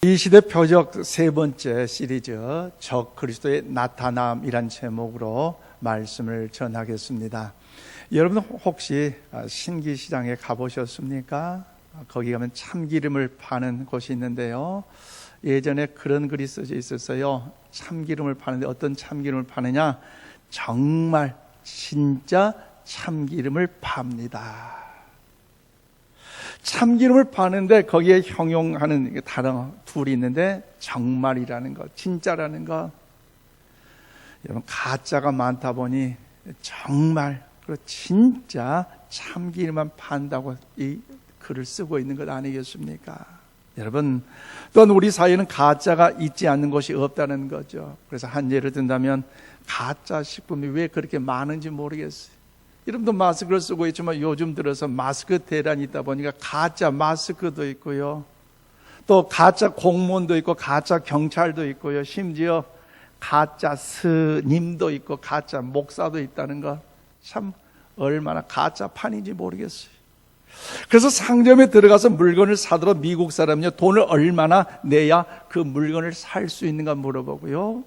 이 시대 표적 세 번째 시리즈 적 그리스도의 나타남이란 제목으로 말씀을 전하겠습니다. 여러분 혹시 신기시장에 가보셨습니까? 거기 가면 참기름을 파는 곳이 있는데요, 예전에 그런 글이 써져 있었어요. 참기름을 파는데 어떤 참기름을 파느냐? 정말 진짜 참기름을 팝니다. 참기름을 파는데 거기에 형용하는 단어 둘이 있는데 정말이라는 것, 진짜라는 것. 여러분 가짜가 많다 보니 정말 그리고 진짜 참기름만 판다고 이 글을 쓰고 있는 것 아니겠습니까? 여러분 또한 우리 사회에는 가짜가 있지 않는 것이 없다는 거죠. 그래서 한 예를 든다면 가짜 식품이 왜 그렇게 많은지 모르겠어요. 여러분도 마스크를 쓰고 있지만 요즘 들어서 마스크 대란이 있다 보니까 가짜 마스크도 있고요, 또 가짜 공무원도 있고 가짜 경찰도 있고요, 심지어 가짜 스님도 있고 가짜 목사도 있다는 거, 참 얼마나 가짜 판인지 모르겠어요. 그래서 상점에 들어가서 물건을 사더라도 미국 사람은요, 돈을 얼마나 내야 그 물건을 살 수 있는가 물어보고요,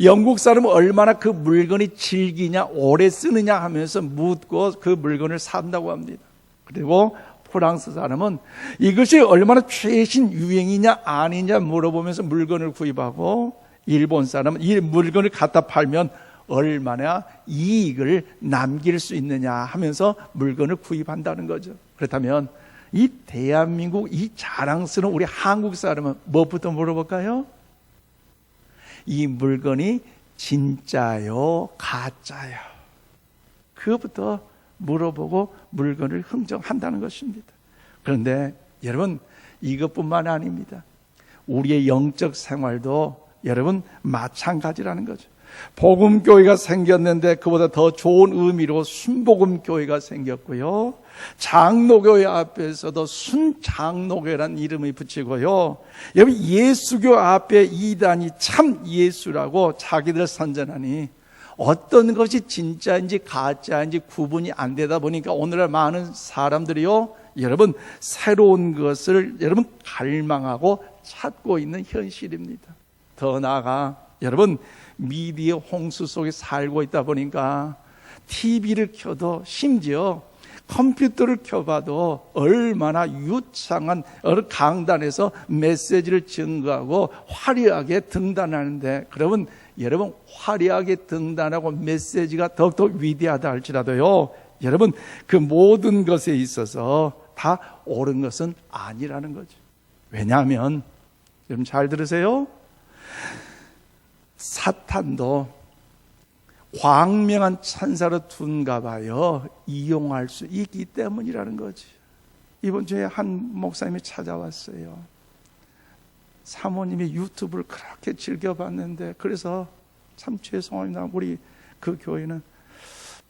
영국 사람은 얼마나 그 물건이 질기냐 오래 쓰느냐 하면서 묻고 그 물건을 산다고 합니다. 그리고 프랑스 사람은 이것이 얼마나 최신 유행이냐 아니냐 물어보면서 물건을 구입하고, 일본 사람은 이 물건을 갖다 팔면 얼마나 이익을 남길 수 있느냐 하면서 물건을 구입한다는 거죠. 그렇다면 이 대한민국 이 자랑스러운 우리 한국 사람은 뭐부터 물어볼까요? 이 물건이 진짜요 가짜요? 그것부터 물어보고 물건을 흥정한다는 것입니다. 그런데 여러분 이것뿐만 아닙니다. 우리의 영적 생활도 여러분 마찬가지라는 거죠. 복음교회가 생겼는데 그보다 더 좋은 의미로 순복음교회가 생겼고요, 장로교회 앞에서도 순장로교회라는 이름을 붙이고요, 여러분 예수교 앞에 이단이 참 예수라고 자기들 선전하니 어떤 것이 진짜인지 가짜인지 구분이 안 되다 보니까 오늘날 많은 사람들이요, 여러분 새로운 것을 여러분 갈망하고 찾고 있는 현실입니다. 더 나아가 여러분 미디어 홍수 속에 살고 있다 보니까 TV를 켜도 심지어 컴퓨터를 켜봐도 얼마나 유창한 강단에서 메시지를 증거하고 화려하게 등단하는데, 그러면 여러분 화려하게 등단하고 메시지가 더욱더 위대하다 할지라도요, 여러분 그 모든 것에 있어서 다 옳은 것은 아니라는 거죠. 왜냐하면 여러분 잘 들으세요, 사탄도 광명한 천사로 둔가 봐요. 이용할 수 있기 때문이라는 거지. 이번 주에 한 목사님이 찾아왔어요. 사모님이 유튜브를 그렇게 즐겨봤는데, 그래서 참 죄송합니다, 우리 그 교회는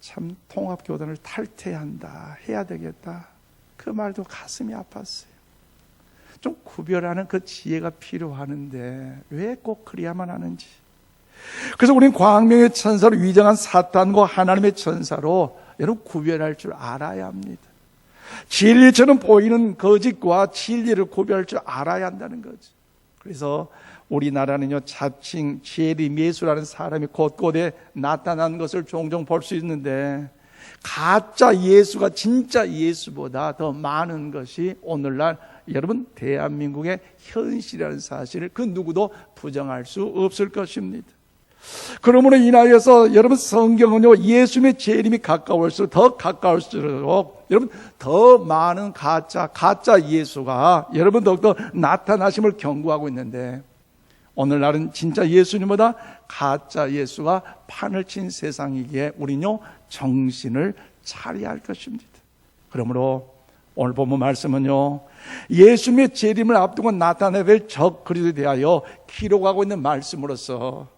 참 통합교단을 탈퇴한다, 해야 되겠다, 그 말도 가슴이 아팠어요. 좀 구별하는 그 지혜가 필요하는데 왜 꼭 그래야만 하는지. 그래서 우리는 광명의 천사로 위장한 사탄과 하나님의 천사로 여러분 구별할 줄 알아야 합니다. 진리처럼 보이는 거짓과 진리를 구별할 줄 알아야 한다는 거죠. 그래서 우리나라는요, 자칭 재림 예수라는 사람이 곳곳에 나타난 것을 종종 볼 수 있는데, 가짜 예수가 진짜 예수보다 더 많은 것이 오늘날 여러분 대한민국의 현실이라는 사실을 그 누구도 부정할 수 없을 것입니다. 그러므로 인하여서 여러분 성경은요, 예수님의 재림이 가까울수록 더 가까울수록 여러분 더 많은 가짜 예수가 여러분 더욱더 나타나심을 경고하고 있는데, 오늘날은 진짜 예수님보다 가짜 예수가 판을 친 세상이기에 우리는요 정신을 차려야 할 것입니다. 그러므로 오늘 본문 말씀은요, 예수님의 재림을 앞두고 나타내될 적 그리스도에 대하여 기록하고 있는 말씀으로서,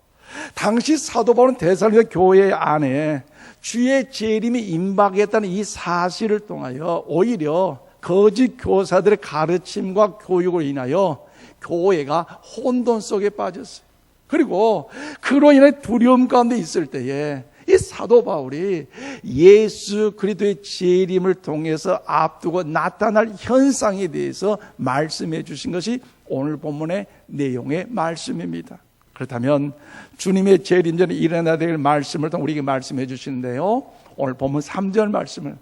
당시 사도 바울은 데살로니가 교회 안에 주의 재림이 임박했다는 이 사실을 통하여 오히려 거짓 교사들의 가르침과 교육으로 인하여 교회가 혼돈 속에 빠졌어요. 그리고 그로 인해 두려움 가운데 있을 때에 이 사도 바울이 예수 그리스도의 재림을 통해서 앞두고 나타날 현상에 대해서 말씀해 주신 것이 오늘 본문의 내용의 말씀입니다. 그렇다면 주님의 재림전에 일어나야 될 말씀을 우리에게 말씀해 주시는데요, 오늘 본문 3절 말씀을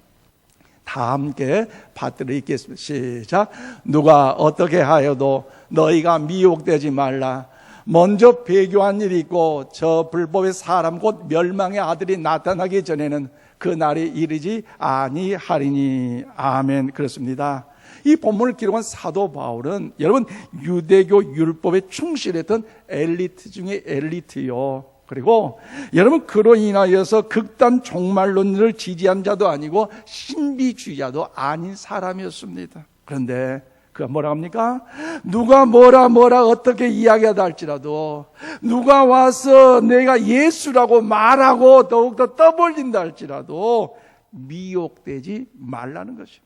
다 함께 받들어 읽겠습니다. 시작. 누가 어떻게 하여도 너희가 미혹되지 말라. 먼저 배교한 일이 있고 저 불법의 사람 곧 멸망의 아들이 나타나기 전에는 그 날이 이르지 아니하리니. 아멘. 그렇습니다. 이 본문을 기록한 사도 바울은 여러분 유대교 율법에 충실했던 엘리트 중에 엘리트요. 그리고 여러분 그로 인하여서 극단 종말론을 지지한 자도 아니고 신비주의자도 아닌 사람이었습니다. 그런데 그가 뭐라 합니까? 누가 뭐라 어떻게 이야기하다 할지라도, 누가 와서 내가 예수라고 말하고 더욱더 떠벌린다 할지라도 미혹되지 말라는 것입니다.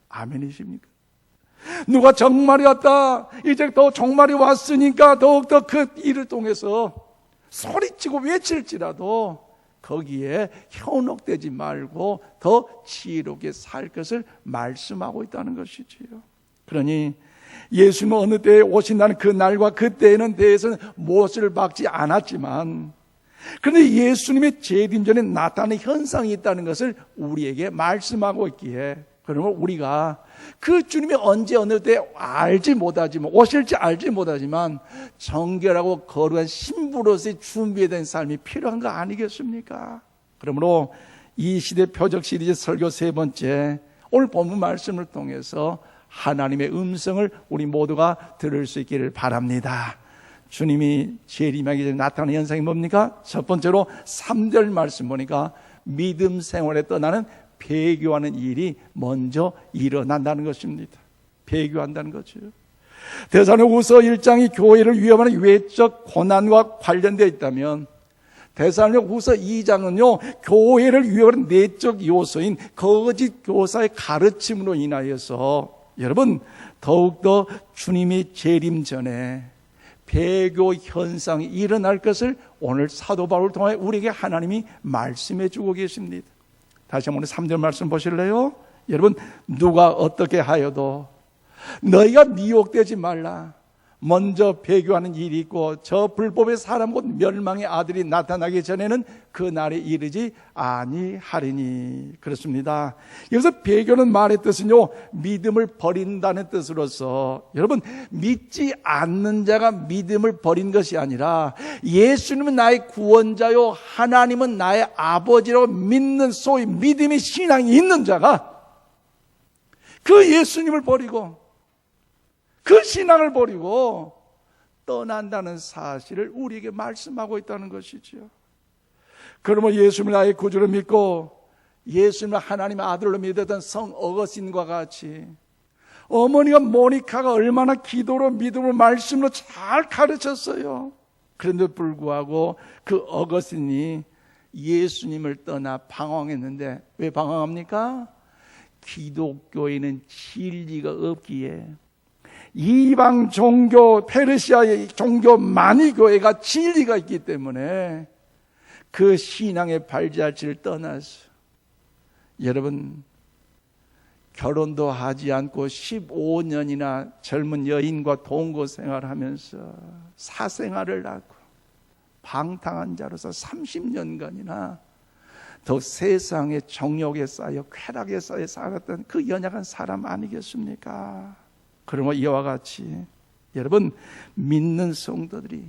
아멘이십니까? 누가 정말이 왔다, 이제 더 정말이 왔으니까 더욱더 그 일을 통해서 소리치고 외칠지라도 거기에 현혹되지 말고 더 지혜롭게 살 것을 말씀하고 있다는 것이지요. 그러니 예수님은 어느 때에 오신다는 그 날과 그 때에는 대해서는 못을 박지 않았지만, 그런데 예수님의 재림전에 나타나는 현상이 있다는 것을 우리에게 말씀하고 있기에, 그러면 우리가 그 주님이 언제 어느 때 알지 못하지만, 오실지 알지 못하지만 정결하고 거룩한 신부로서의 준비된 삶이 필요한 거 아니겠습니까? 그러므로 이 시대 표적 시리즈 설교 3번째, 오늘 본문 말씀을 통해서 하나님의 음성을 우리 모두가 들을 수 있기를 바랍니다. 주님이 재림하기 전에 나타나는 현상이 뭡니까? 첫 번째로 3절 말씀 보니까 믿음 생활에 떠나는 배교하는 일이 먼저 일어난다는 것입니다. 배교한다는 거죠. 데살로니가후서 1장이 교회를 위협하는 외적 고난과 관련되어 있다면, 데살로니가후서 2장은요 교회를 위협하는 내적 요소인 거짓 교사의 가르침으로 인하여서 여러분 더욱더 주님이 재림 전에 배교 현상이 일어날 것을 오늘 사도 바울을 통해 우리에게 하나님이 말씀해 주고 계십니다. 다시 한번 3절 말씀 보실래요? 여러분 누가 어떻게 하여도 너희가 미혹되지 말라. 먼저 배교하는 일이 있고 저 불법의 사람 곧 멸망의 아들이 나타나기 전에는 그 날이 이르지 아니하리니. 그렇습니다. 여기서 배교는 말의 뜻은요 믿음을 버린다는 뜻으로서, 여러분 믿지 않는 자가 믿음을 버린 것이 아니라 예수님은 나의 구원자요 하나님은 나의 아버지라고 믿는 소위 믿음의 신앙이 있는 자가 그 예수님을 버리고 그 신앙을 버리고 떠난다는 사실을 우리에게 말씀하고 있다는 것이죠. 그러면 예수님을 나의 구주로 믿고 예수님을 하나님의 아들로 믿었던 성 어거스틴과 같이 어머니가 모니카가 얼마나 기도로 믿음으로 말씀으로 잘 가르쳤어요. 그런데도 불구하고 그 어거스틴이 예수님을 떠나 방황했는데, 왜 방황합니까? 기독교에는 진리가 없기에, 이방 종교, 페르시아의 종교 만이교회가 진리가 있기 때문에 그 신앙의 발자취를 떠나서, 여러분 결혼도 하지 않고 15년이나 젊은 여인과 동거 생활하면서 사생활을 하고 방탕한 자로서 30년간이나 더 세상의 정욕에 쌓여 쾌락에 쌓여 살았던 그 연약한 사람 아니겠습니까? 그러면 이와 같이 여러분 믿는 성도들이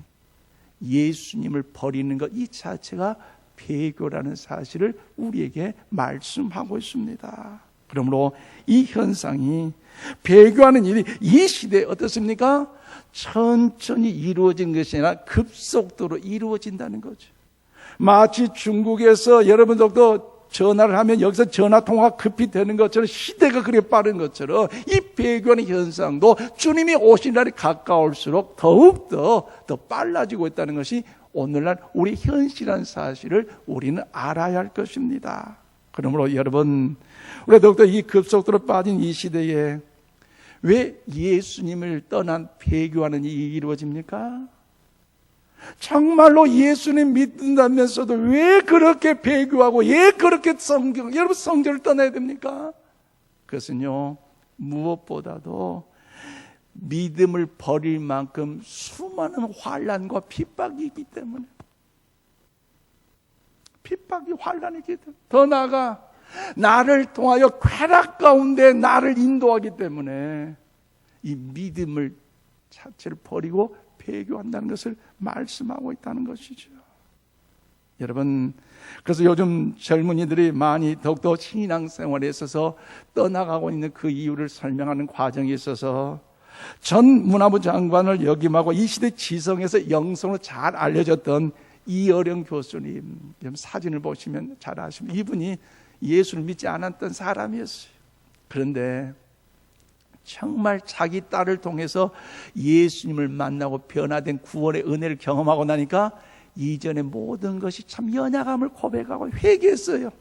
예수님을 버리는 것 이 자체가 배교라는 사실을 우리에게 말씀하고 있습니다. 그러므로 이 현상이, 배교하는 일이 이 시대에 어떻습니까? 천천히 이루어진 것이 아니라 급속도로 이루어진다는 거죠. 마치 중국에서 여러분들도 전화를 하면 여기서 전화통화가 급히 되는 것처럼, 시대가 그렇게 빠른 것처럼 이 배교하는 현상도 주님이 오신 날이 가까울수록 더욱더 더 빨라지고 있다는 것이 오늘날 우리 현실한 사실을 우리는 알아야 할 것입니다. 그러므로 여러분, 우리가 더욱더 이 급속도로 빠진 이 시대에 왜 예수님을 떠난 배교하는 일이 이루어집니까? 정말로 예수님 믿는다면서도 왜 그렇게 배교하고 왜 그렇게 여러분 성전을 떠나야 됩니까? 그것은요 무엇보다도 믿음을 버릴 만큼 수많은 환난과 핍박이 있기 때문에, 핍박이 환난이기 때문에, 더 나아가 나를 통하여 쾌락 가운데 나를 인도하기 때문에 이 믿음을 자체를 버리고 배교한다는 것을 말씀하고 있다는 것이죠. 여러분, 그래서 요즘 젊은이들이 많이 더욱더 신앙생활에 있어서 떠나가고 있는 그 이유를 설명하는 과정에 있어서 전 문화부 장관을 역임하고 이 시대 지성에서 영성으로 잘 알려졌던 이어령 교수님, 사진을 보시면 잘 아십니다. 이분이 예수를 믿지 않았던 사람이었어요. 그런데 정말 자기 딸을 통해서 예수님을 만나고 변화된 구원의 은혜를 경험하고 나니까 이전의 모든 것이 참 연약함을 고백하고 회개했어요.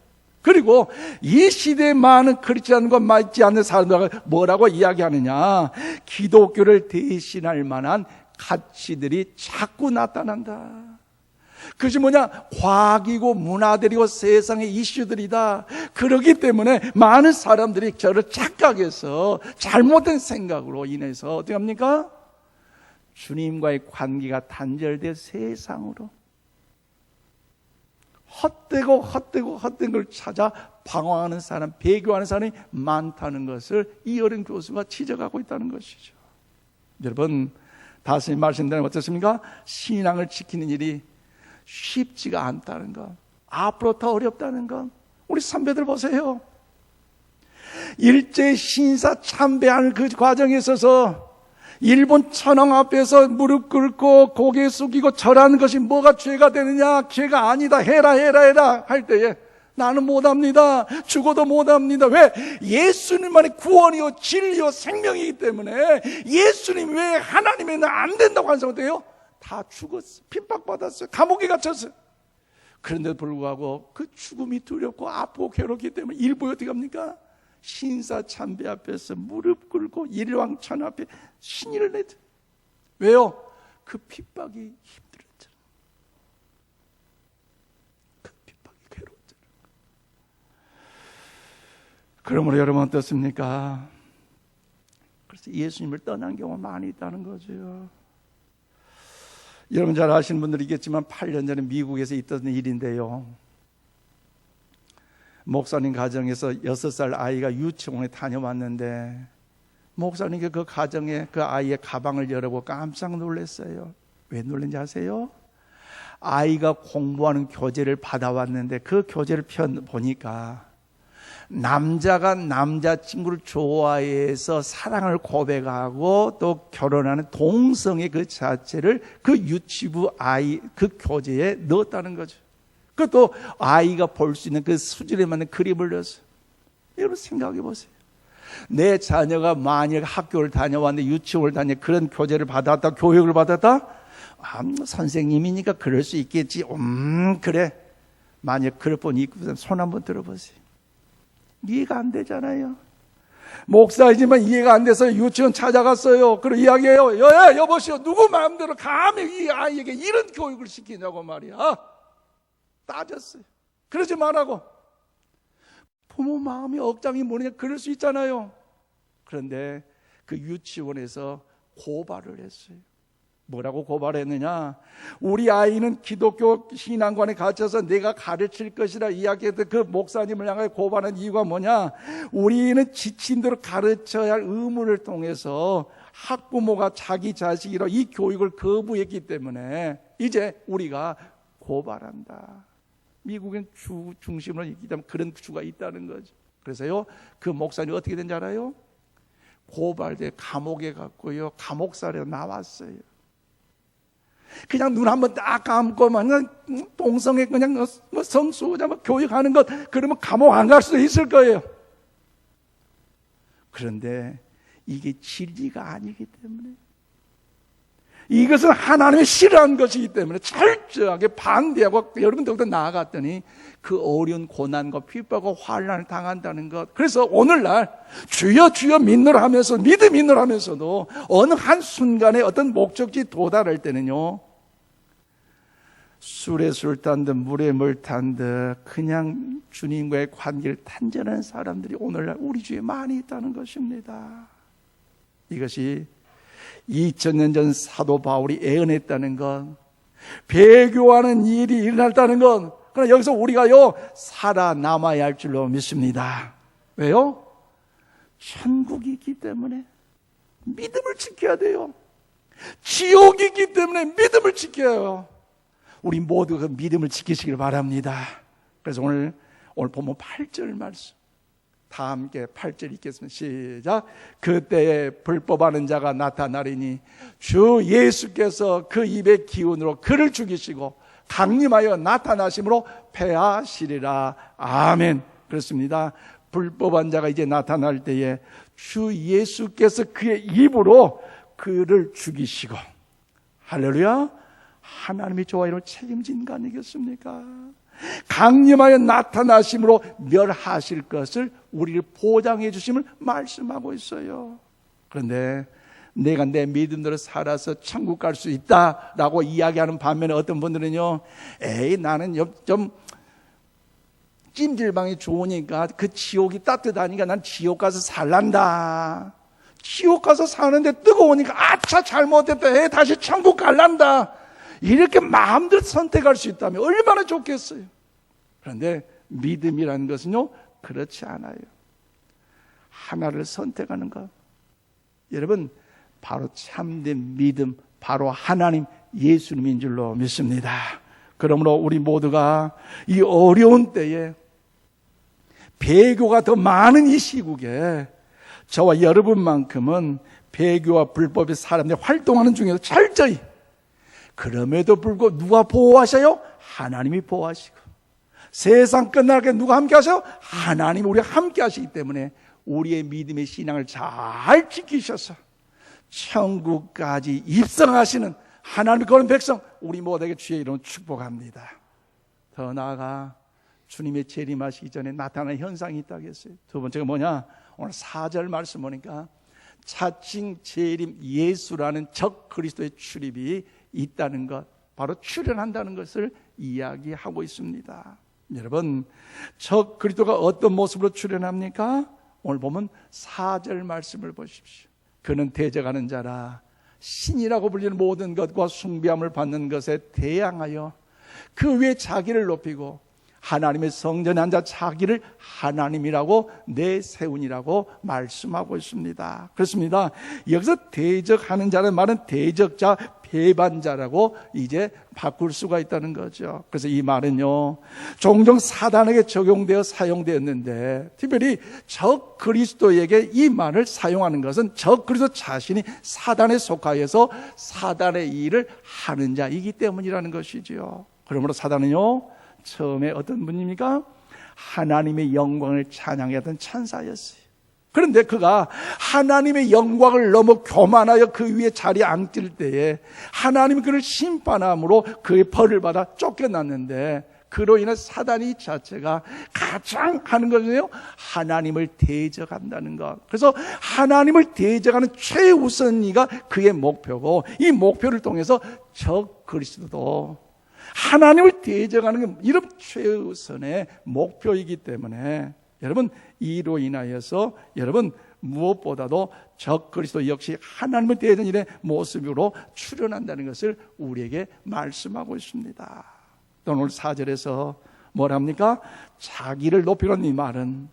그리고 이 시대에 많은 크리스찬과 맞지 않는 사람들과 뭐라고 이야기하느냐, 기독교를 대신할 만한 가치들이 자꾸 나타난다. 그것이 뭐냐? 과학이고 문화들이고 세상의 이슈들이다. 그렇기 때문에 많은 사람들이 저를 착각해서 잘못된 생각으로 인해서 어떻게 합니까? 주님과의 관계가 단절된 세상으로 헛된 걸 찾아 방황하는 사람, 배교하는 사람이 많다는 것을 이어린 교수가 지적하고 있다는 것이죠. 여러분, 다시 말씀드리면 어떻습니까? 신앙을 지키는 일이 쉽지가 않다는 것, 앞으로 더 어렵다는 것. 우리 선배들 보세요. 일제 신사 참배하는 그 과정에 있어서 일본 천황 앞에서 무릎 꿇고 고개 숙이고 절하는 것이 뭐가 죄가 되느냐? 죄가 아니다. 해라 할 때에 나는 못합니다. 죽어도 못합니다. 왜? 예수님만의 구원이요 진리요 생명이기 때문에. 예수님 외에 하나님에는 안 된다고 하는 사람 어때요? 다 죽었어요. 핍박받았어요. 감옥에 갇혔어요. 그런데도 불구하고 그 죽음이 두렵고 아프고 괴롭기 때문에 일부에 어떻게 합니까? 신사 참배 앞에서 무릎 꿇고 일왕천 앞에 신의를 내죠. 왜요? 그 핍박이 힘들었잖아요. 그 핍박이 괴로웠잖아요. 그러므로 여러분 어떻습니까? 그래서 예수님을 떠난 경우가 많이 있다는 거죠. 여러분 잘 아시는 분들이겠지만 8년 전에 미국에서 있던 일인데요. 목사님 가정에서 6살 아이가 유치원에 다녀왔는데 목사님께 그 가정에 그 아이의 가방을 열어보고 깜짝 놀랐어요. 왜 놀란지 아세요? 아이가 공부하는 교재를 받아왔는데 그 교재를 보니까 남자가 남자친구를 좋아해서 사랑을 고백하고 또 결혼하는 동성의 그 자체를 그 유치부 아이 그 교재에 넣었다는 거죠. 그것도 아이가 볼 수 있는 그 수준에 맞는 그림을 넣었어요. 여러분 생각해 보세요. 내 자녀가 만약 학교를 다녀왔는데 유치원을 다녀 그런 교재를 받았다, 교육을 받았다? 선생님이니까 그럴 수 있겠지. 그래. 만약 그럴 뻔 있고 손 한번 들어보세요. 이해가 안 되잖아요. 목사이지만 이해가 안 돼서 유치원 찾아갔어요. 그리고 이야기해요. 여보시오, 누구 마음대로 감히 이 아이에게 이런 교육을 시키냐고 말이야. 따졌어요. 그러지 말라고. 부모 마음이 억장이 뭐냐 그럴 수 있잖아요. 그런데 그 유치원에서 고발을 했어요. 뭐라고 고발했느냐? 우리 아이는 기독교 신앙관에 갇혀서 내가 가르칠 것이라 이야기했던 그 목사님을 향해 고발한 이유가 뭐냐? 우리는 지친 대로 가르쳐야 할 의무를 통해서 학부모가 자기 자식이라 이 교육을 거부했기 때문에 이제 우리가 고발한다. 미국엔 주 중심으로 있기 때문에 그런 주가 있다는 거죠. 그래서요, 그 목사님이 어떻게 된지 알아요? 고발돼 감옥에 갔고요, 감옥살에 나왔어요. 그냥 눈 한번 딱 감고만 동성애 그냥 성수자 교육하는 것 그러면 감옥 안 갈 수도 있을 거예요. 그런데 이게 진리가 아니기 때문에, 이것은 하나님이 싫어하는 것이기 때문에 철저하게 반대하고 여러분들보다 나아갔더니 그 어려운 고난과 핍박과 환난을 당한다는 것. 그래서 오늘날 주여 주여 믿노라 하면서 믿음 믿노라 하면서도 어느 한순간에 어떤 목적지 도달할 때는요, 술에 술 탄 듯 물에 물 탄 듯 그냥 주님과의 관계를 단절하는 사람들이 오늘날 우리 주위에 많이 있다는 것입니다. 이것이 2000년 전 사도 바울이 애언했다는 것, 배교하는 일이 일어났다는 것, 그러나 여기서 우리가요 살아남아야 할 줄로 믿습니다. 왜요? 천국이 있기 때문에 믿음을 지켜야 돼요. 지옥이 있기 때문에 믿음을 지켜야 해요. 우리 모두 그 믿음을 지키시길 바랍니다. 그래서 오늘 보면 8절 말씀 다 함께 8절 읽겠습니다. 시작. 그때에 불법하는 자가 나타나리니 주 예수께서 그 입의 기운으로 그를 죽이시고 강림하여 나타나심으로 패하시리라. 아멘. 그렇습니다. 불법한 자가 이제 나타날 때에 주 예수께서 그의 입으로 그를 죽이시고, 할렐루야, 하나님이 저와 여러분을 책임진 거 아니겠습니까? 강림하여 나타나심으로 멸하실 것을 우리를 보장해 주심을 말씀하고 있어요. 그런데 내가 내 믿음대로 살아서 천국 갈 수 있다라고 이야기하는 반면에 어떤 분들은요, 에이 나는 좀 찜질방이 좋으니까 그 지옥이 따뜻하니까 난 지옥 가서 살란다. 지옥 가서 사는데 뜨거우니까 아차 잘못했다. 에이 다시 천국 갈란다. 이렇게 마음대로 선택할 수 있다면 얼마나 좋겠어요. 그런데 믿음이라는 것은요 그렇지 않아요. 하나를 선택하는 것, 여러분 바로 참된 믿음, 바로 하나님 예수님인 줄로 믿습니다. 그러므로 우리 모두가 이 어려운 때에 배교가 더 많은 이 시국에 저와 여러분만큼은 배교와 불법의 사람들이 활동하는 중에서 철저히, 그럼에도 불구하고 누가 보호하셔요? 하나님이 보호하시고, 세상 끝나게 누가 함께 하셔요? 하나님이 우리가 함께 하시기 때문에 우리의 믿음의 신앙을 잘 지키셔서 천국까지 입성하시는 하나님의 거룩한 백성, 우리 모두에게 주의 이름으로 축복합니다. 더 나아가 주님의 재림하시기 전에 나타나는 현상이 있다고 했어요. 두 번째가 뭐냐? 오늘 4절 말씀 보니까 차칭 재림 예수라는 적 그리스도의 출입이 있다는 것, 바로 출현한다는 것을 이야기하고 있습니다. 여러분, 적 그리스도가 어떤 모습으로 출현합니까? 오늘 보면 4절 말씀을 보십시오. 그는 대적하는 자라 신이라고 불리는 모든 것과 숭배함을 받는 것에 대항하여 그 위에 자기를 높이고 하나님의 성전에 앉아 자기를 하나님이라고 내세운이라고 말씀하고 있습니다. 그렇습니다. 여기서 대적하는 자는 말은 대적자, 배반자라고 이제 바꿀 수가 있다는 거죠. 그래서 이 말은요 종종 사단에게 적용되어 사용되었는데, 특별히 적 그리스도에게 이 말을 사용하는 것은 적 그리스도 자신이 사단에 속하여서 사단의 일을 하는 자이기 때문이라는 것이지요. 그러므로 사단은요 처음에 어떤 분입니까? 하나님의 영광을 찬양하던 천사였어요. 그런데 그가 하나님의 영광을 넘어 교만하여 그 위에 자리에 앉을 때에 하나님이 그를 심판함으로 그의 벌을 받아 쫓겨났는데, 그로 인해 사단이 자체가 가장 하는 것은요 하나님을 대적한다는 것. 그래서 하나님을 대적하는 최우선이가 그의 목표고, 이 목표를 통해서 적 그리스도도 하나님을 대적하는 게 이런 최우선의 목표이기 때문에, 여러분 이로 인하여서 여러분 무엇보다도 적 그리스도 역시 하나님을 대적하는 일의 모습으로 출현한다는 것을 우리에게 말씀하고 있습니다. 또 오늘 4절에서 뭐랍니까? 자기를 높이는 이 말은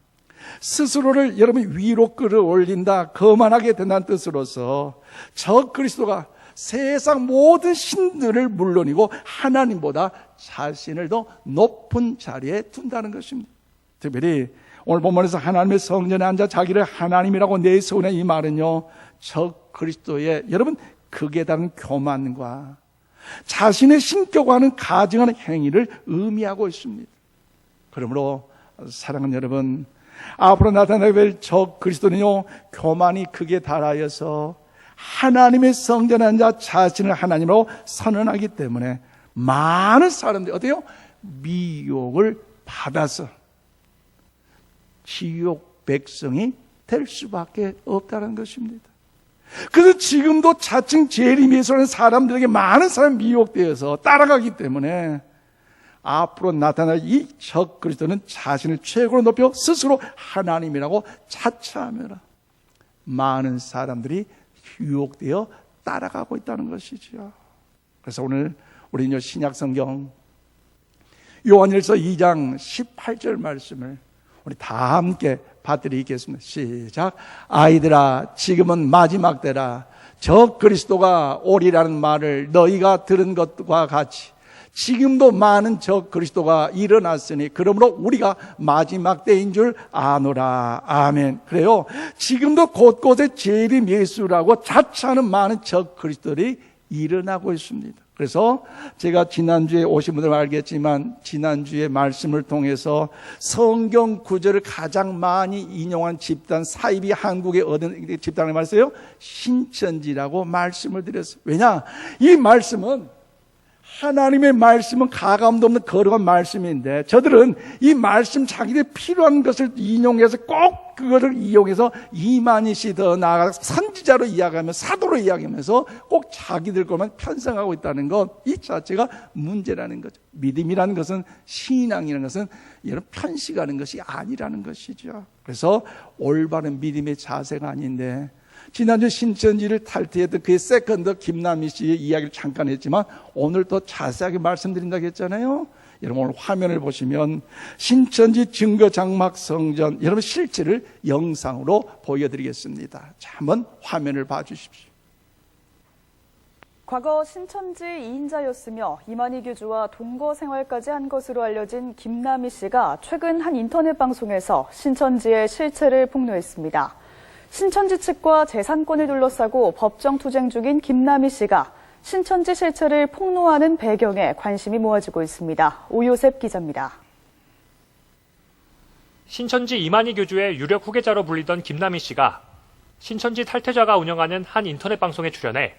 스스로를 여러분 위로 끌어올린다, 거만하게 된다는 뜻으로서 적 그리스도가 세상 모든 신들을 물론이고 하나님보다 자신을 더 높은 자리에 둔다는 것입니다. 특별히 오늘 본문에서 하나님의 성전에 앉아 자기를 하나님이라고 내세우는 이 말은요 적 그리스도의 여러분 극에 달한 교만과 자신의 신격과는 가증하는 행위를 의미하고 있습니다. 그러므로 사랑하는 여러분, 앞으로 나타나게 될 적 그리스도는요 교만이 극에 달하여서 하나님의 성전에 앉아 자신을 하나님으로 선언하기 때문에 많은 사람들이 어때요? 미혹을 받아서 지옥 백성이 될 수밖에 없다는 것입니다. 그래서 지금도 자칭 재림예수라는 사람들에게 많은 사람이 미혹되어서 따라가기 때문에 앞으로 나타날 이 적 그리스도는 자신을 최고로 높여 스스로 하나님이라고 자처하며 많은 사람들이 유혹되어 따라가고 있다는 것이지요. 그래서 오늘 우리는 신약 성경 요한일서 2장 18절 말씀을 우리 다 함께 받들이겠습니다. 시작. 아이들아, 지금은 마지막 때라. 저 그리스도가 오리라는 말을 너희가 들은 것과 같이 지금도 많은 저 그리스도가 일어났으니 그러므로 우리가 마지막 때인 줄 아노라. 아멘. 그래요. 지금도 곳곳에 재림 예수라고 자처하는 많은 저 그리스도들이 일어나고 있습니다. 그래서 제가 지난주에 오신 분들 알겠지만 지난주에 말씀을 통해서 성경 구절을 가장 많이 인용한 집단, 사입이 한국에 얻은 집단을 말했어요. 신천지라고 말씀을 드렸어요. 왜냐? 이 말씀은 하나님의 말씀은 가감도 없는 거룩한 말씀인데 저들은 이 말씀 자기들 필요한 것을 인용해서 꼭 그것을 이용해서 이만희 씨 더 나아가서 선지자로 이야기하며 사도로 이야기하면서 꼭 자기들 것만 편성하고 있다는 것, 이 자체가 문제라는 거죠. 믿음이라는 것은, 신앙이라는 것은 이런 편식하는 것이 아니라는 것이죠. 그래서 올바른 믿음의 자세가 아닌데 지난주 신천지를 탈퇴했던 그의 세컨더 김남희 씨의 이야기를 잠깐 했지만 오늘 더 자세하게 말씀드린다고 했잖아요. 여러분 오늘 화면을 보시면 신천지 증거장막 성전 여러분 실체를 영상으로 보여드리겠습니다. 자, 한번 화면을 봐주십시오. 과거 신천지 2인자였으며 이만희 교주와 동거 생활까지 한 것으로 알려진 김남희 씨가 최근 한 인터넷 방송에서 신천지의 실체를 폭로했습니다. 신천지 측과 재산권을 둘러싸고 법정 투쟁 중인 김남희 씨가 신천지 실체를 폭로하는 배경에 관심이 모아지고 있습니다. 오요셉 기자입니다. 신천지 이만희 교주의 유력 후계자로 불리던 김남희 씨가 신천지 탈퇴자가 운영하는 한 인터넷 방송에 출연해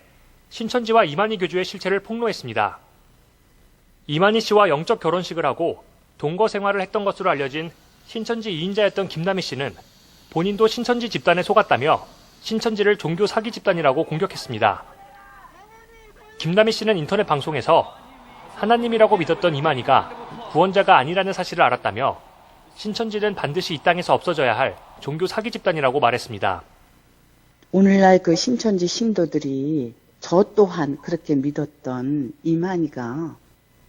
신천지와 이만희 교주의 실체를 폭로했습니다. 이만희 씨와 영적 결혼식을 하고 동거 생활을 했던 것으로 알려진 신천지 2인자였던 김남희 씨는 본인도 신천지 집단에 속았다며 신천지를 종교 사기 집단이라고 공격했습니다. 김남희 씨는 인터넷 방송에서 하나님이라고 믿었던 이만희가 구원자가 아니라는 사실을 알았다며 신천지는 반드시 이 땅에서 없어져야 할 종교 사기 집단이라고 말했습니다. 오늘날 그 신천지 신도들이 저 또한 그렇게 믿었던 이만희가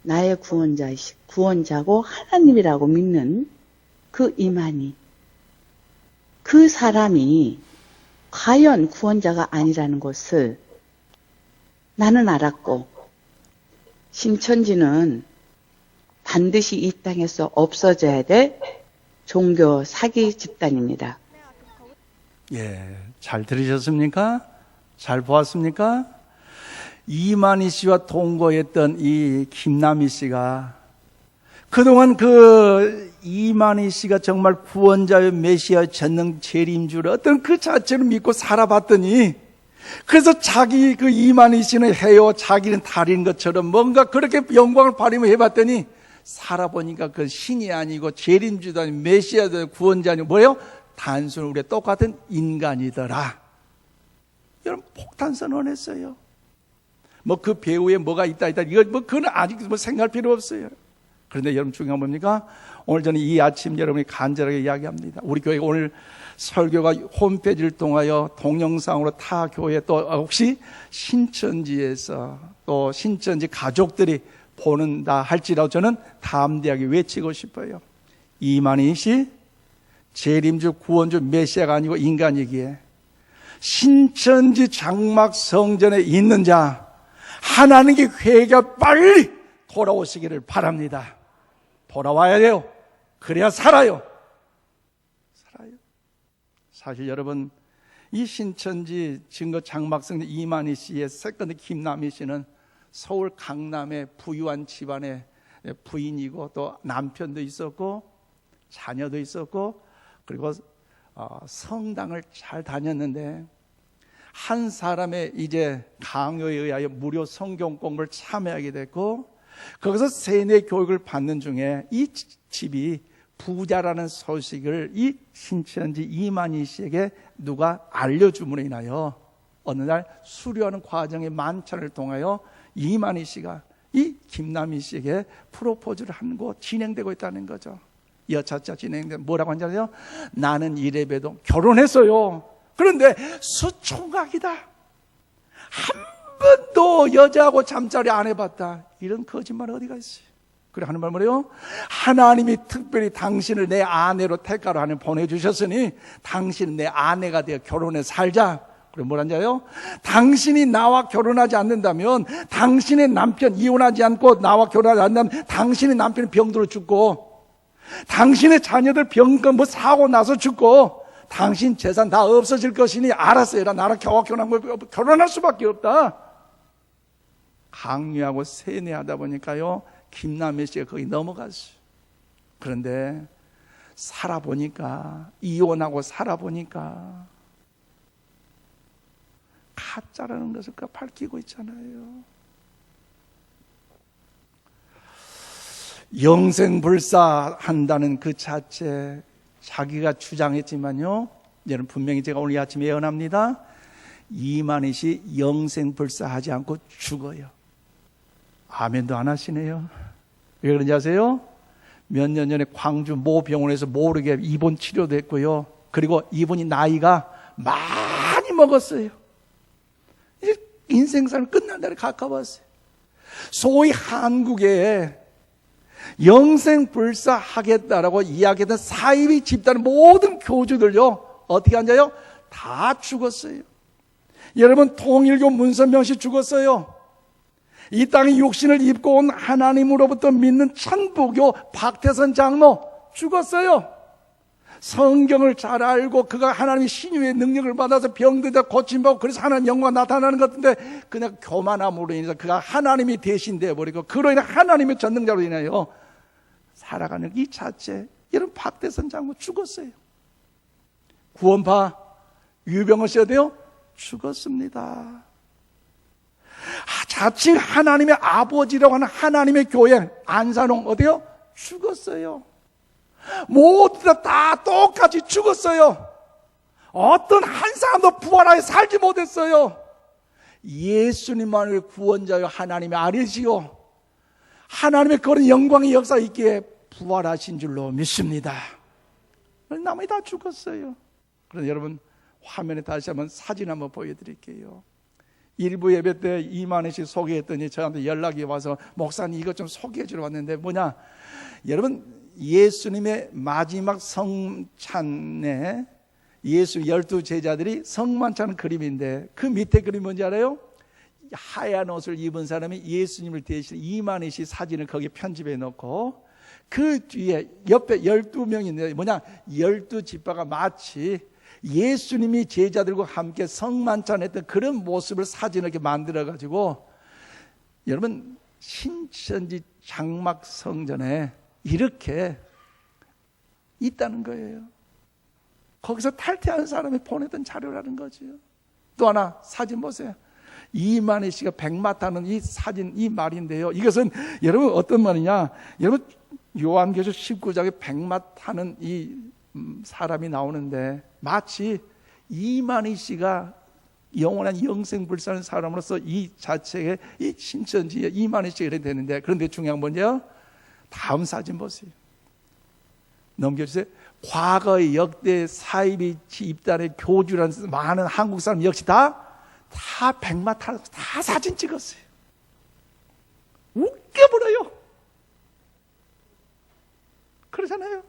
나의 구원자고 하나님이라고 믿는 그 이만희, 그 사람이 과연 구원자가 아니라는 것을 나는 알았고 신천지는 반드시 이 땅에서 없어져야 될 종교 사기 집단입니다. 예, 잘 들으셨습니까? 잘 보았습니까? 이만희 씨와 동거했던 이 김남희 씨가 그동안 그 이만희 씨가 정말 구원자의 메시아 전능 재림주를 어떤 그 자체를 믿고 살아봤더니 그래서 자기 그 이만희 씨는 해요 자기는 달인 것처럼 뭔가 그렇게 영광을 발휘며 해봤더니 살아보니까 그 신이 아니고 재림주도 아니고 메시아도 아니고 구원자 아니고 뭐예요? 단순히 우리가 똑같은 인간이더라. 여러분 폭탄 선언했어요. 뭐 그 배우에 뭐가 있다 이거 뭐 그건 아직 뭐 생각할 필요 없어요. 그런데 여러분 중요한 뭡니까? 오늘 저는 이 아침 여러분이 간절하게 이야기합니다. 우리 교회가 오늘 설교가 홈페이지를 통하여 동영상으로 타 교회 또 혹시 신천지에서 또 신천지 가족들이 보는다 할지라도 저는 담대하게 외치고 싶어요. 이만희 씨 재림주 구원주 메시아가 아니고 인간이기에 신천지 장막 성전에 있는 자 하나님께 회개가 빨리 돌아오시기를 바랍니다. 돌아와야 돼요. 그래야 살아요. 사실 여러분 이 신천지 증거 장막성전 이만희 씨의 세컨드 김남희 씨는 서울 강남의 부유한 집안의 부인이고 또 남편도 있었고 자녀도 있었고 그리고 성당을 잘 다녔는데 한 사람의 이제 강요에 의하여 무료 성경 공부를 참여하게 됐고 거기서 세뇌 교육을 받는 중에 이 집이 부자라는 소식을 이 신천지 이만희 씨에게 누가 알려줌으로 인하여 어느 날 수료하는 과정의 만찬을 통하여 이만희 씨가 이 김남희 씨에게 프로포즈를 한 거 진행되고 있다는 거죠. 여차차 진행된 뭐라고 하냐면요, 나는 이래봬도 결혼했어요. 그런데 수총각이다. 한 번도 여자하고 잠자리 안 해봤다. 이런 거짓말 어디가 있어요? 그래 하는 말 뭐래요? 하나님이 특별히 당신을 내 아내로 택하러 하나님 보내주셨으니 당신은 내 아내가 되어 결혼해 살자. 그럼 뭐란자요? 당신이 나와 결혼하지 않는다면, 당신의 남편 이혼하지 않고 나와 결혼하지 않는다면 당신의 남편이 병들어 죽고, 당신의 자녀들 사고 나서 죽고, 당신 재산 다 없어질 것이니 알아서 해라. 나랑 결혼할 수밖에 없다. 강요하고 세뇌하다 보니까요, 김남희 씨가 거기 넘어갔어요. 그런데 살아보니까, 이혼하고 살아보니까 가짜라는 것을 밝히고 있잖아요. 영생불사한다는 그 자체, 자기가 주장했지만요, 여러분 분명히 제가 오늘 아침에 예언합니다. 이만희 씨 영생불사하지 않고 죽어요. 아멘도 안 하시네요. 왜 그런지 아세요? 몇 년 전에 광주 모 병원에서 모르게 입원 치료됐고요. 그리고 이분이 나이가 많이 먹었어요. 이제 인생살이 끝날 날이 가까웠어요. 소위 한국에 영생불사하겠다라고 이야기했던 사이비 집단의 모든 교주들요, 어떻게 앉아요? 다 죽었어요. 여러분, 통일교 문선명 씨 죽었어요. 이 땅에 육신을 입고 온 하나님으로부터 믿는 천부교 박태선 장로 죽었어요. 성경을 잘 알고 그가 하나님의 신유의 능력을 받아서 병들다 고침받고 그래서 하나님 영광 나타나는 것 같은데, 그냥 교만함으로 인해서 그가 하나님이 대신 되어버리고 그로 인해 하나님의 전능자로 인하여 살아가는 이 자체, 여러분 박태선 장로 죽었어요. 구원파 유병헌 씨가 돼요? 죽었습니다. 자칭 하나님의 아버지라고 하는 하나님의 교회 안산홍 어디요? 죽었어요. 모두 다 똑같이 죽었어요. 어떤 한 사람도 부활하여 살지 못했어요. 예수님만을 구원자요 하나님의 아들이시요 하나님의 그런 영광의 역사 있기에 부활하신 줄로 믿습니다. 나머지 다 죽었어요. 그런데 여러분, 화면에 다시 한번 사진 한번 보여드릴게요. 일부 예배 때 이만희 씨 소개했더니 저한테 연락이 와서, 목사님 이것 좀 소개해 주러 왔는데 뭐냐, 여러분 예수님의 마지막 성찬에 예수 12제자들이 성만찬 그림인데, 그 밑에 그림 뭔지 알아요? 하얀 옷을 입은 사람이 예수님을 대신 이만희 씨 사진을 거기에 편집해 놓고, 그 뒤에 옆에 12명이 있는데 뭐냐, 12지파가 마치 예수님이 제자들과 함께 성만찬했던 그런 모습을 사진을 이렇게 만들어 가지고, 여러분 신천지 장막 성전에 이렇게 있다는 거예요. 거기서 탈퇴한 사람이 보내던 자료라는 거죠. 또 하나 사진 보세요. 이만희 씨가 백마타는 이 사진, 이 말인데요, 이것은 여러분 어떤 말이냐, 여러분 요한계시록 19장에 백마타는 이 사람이 나오는데, 마치 이만희 씨가 영원한 영생불사하는 사람으로서 이 자체에 이 신천지에 이만희 씨가 이렇게 되는데, 그런데 중요한 건 뭐냐, 다음 사진 보세요. 넘겨주세요. 과거의 역대 사이비 집단의 교주라는 많은 한국 사람 역시 다 백마타 다 사진 찍었어요. 웃겨버려요. 그러잖아요.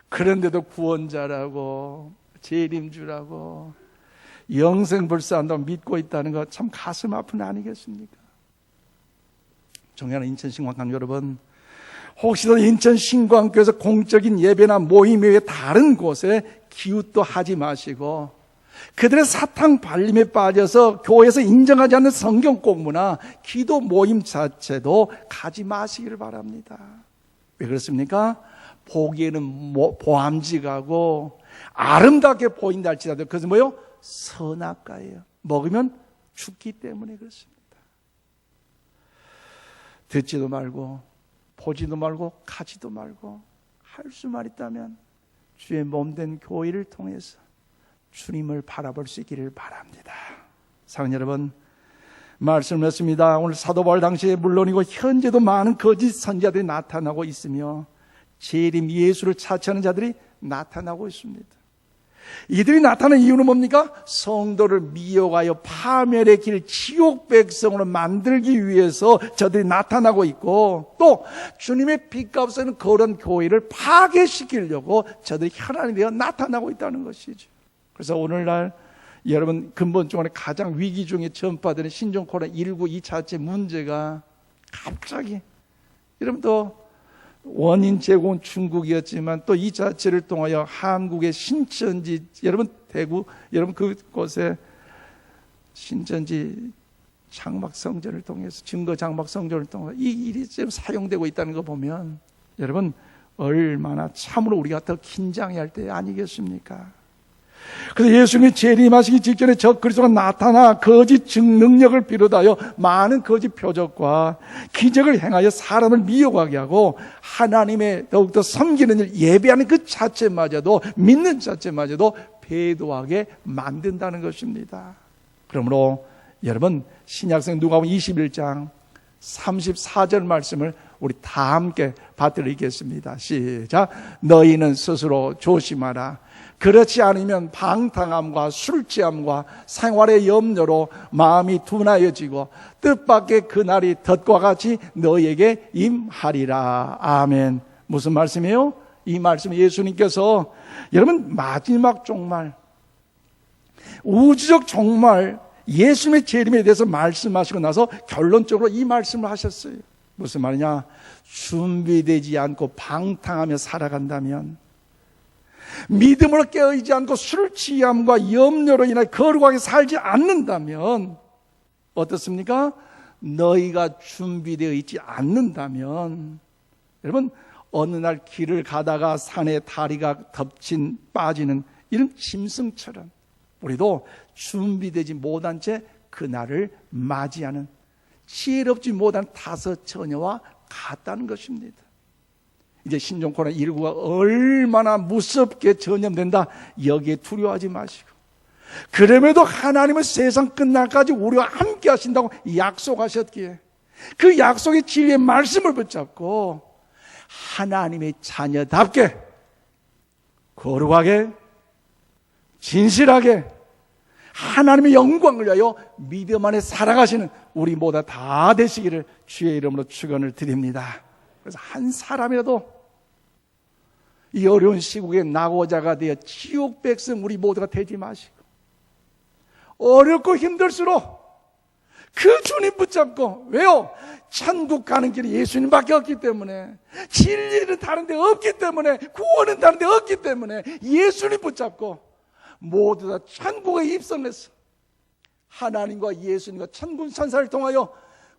그런데도 구원자라고 재림주라고 영생불사한다고 믿고 있다는 거 참 가슴 아픈 일 아니겠습니까? 존경하는 인천신광강 여러분, 혹시도 인천신광교에서 공적인 예배나 모임 외에 다른 곳에 기웃도 하지 마시고, 그들의 사탕 발림에 빠져서 교회에서 인정하지 않는 성경 공부나 기도 모임 자체도 가지 마시기를 바랍니다. 왜 그렇습니까? 보기에는 보암직하고 아름답게 보인다 할지라도 그것은 뭐예요? 선악과예요. 먹으면 죽기 때문에 그렇습니다. 듣지도 말고 보지도 말고 가지도 말고 할 수만 있다면 주의 몸된 교회를 통해서 주님을 바라볼 수 있기를 바랍니다. 사랑하는 여러분, 말씀을 했습니다. 오늘 사도 바울 당시에 물론이고 현재도 많은 거짓 선지자들이 나타나고 있으며 재림 예수를 차치하는 자들이 나타나고 있습니다. 이들이 나타난 이유는 뭡니까? 성도를 미혹하여 파멸의 길, 지옥 백성으로 만들기 위해서 저들이 나타나고 있고, 또 주님의 빛과 없는 그런 교회를 파괴시키려고 저들이 혈안이 되어 나타나고 있다는 것이죠. 그래서 오늘날 여러분 근본적으로 가장 위기 중에 전파되는 신종 코로나19 이 자체 문제가 갑자기 여러분 또 원인 제공은 중국이었지만 또 이 자체를 통하여 한국의 신천지, 여러분 대구, 여러분 그곳에 신천지 장막 성전을 통해서, 증거 장막 성전을 통해서 이 일이 지금 사용되고 있다는 거 보면 여러분 얼마나 참으로 우리가 더 긴장해야 할 때 아니겠습니까? 그래서 예수님이 재림하시기 직전에 적 그리스도가 나타나 거짓 능력을 비롯하여 많은 거짓 표적과 기적을 행하여 사람을 미혹하게 하고 하나님의 더욱더 섬기는 일, 예배하는 그 자체마저도, 믿는 자체마저도 배도하게 만든다는 것입니다. 그러므로 여러분 신약성 누가복음 21장 34절 말씀을 우리 다 함께 받들어 읽겠습니다. 시작. 너희는 스스로 조심하라. 그렇지 않으면 방탕함과 술취함과 생활의 염려로 마음이 둔하여지고 뜻밖의 그날이 덫과 같이 너희에게 임하리라. 아멘. 무슨 말씀이에요? 이 말씀 예수님께서 여러분 마지막 종말, 우주적 종말, 예수님의 재림에 대해서 말씀하시고 나서 결론적으로 이 말씀을 하셨어요. 무슨 말이냐? 준비되지 않고 방탕하며 살아간다면, 믿음으로 깨어있지 않고 술 취함과 염려로 인해 거룩하게 살지 않는다면 어떻습니까? 너희가 준비되어 있지 않는다면, 여러분 어느 날 길을 가다가 산에 다리가 덮친 빠지는 이런 짐승처럼 우리도 준비되지 못한 채 그날을 맞이하는 지혜롭지 못한 다섯 처녀와 같다는 것입니다. 이제 신종 코로나19가 얼마나 무섭게 전염된다, 여기에 두려워하지 마시고, 그럼에도 하나님은 세상 끝날까지 우리와 함께 하신다고 약속하셨기에 그 약속의 진리의 말씀을 붙잡고 하나님의 자녀답게 거룩하게 진실하게 하나님의 영광을 위하여 믿음 안에 살아가시는 우리 모두 다 되시기를 주의 이름으로 축원을 드립니다. 그래서 한 사람이라도 이 어려운 시국에 낙오자가 되어 지옥 백성 우리 모두가 되지 마시고, 어렵고 힘들수록 그 주님 붙잡고, 왜요? 천국 가는 길이 예수님밖에 없기 때문에, 진리는 다른 데 없기 때문에, 구원은 다른 데 없기 때문에 예수님 붙잡고 모두 다 천국에 입성해서 하나님과 예수님과 천군 천사를 통하여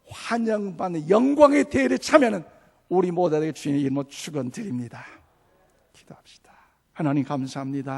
환영받는 영광의 대회에 참여하는 우리 모두에게 주님의 이름으로 축원드립니다. 기도합시다. 하나님 감사합니다.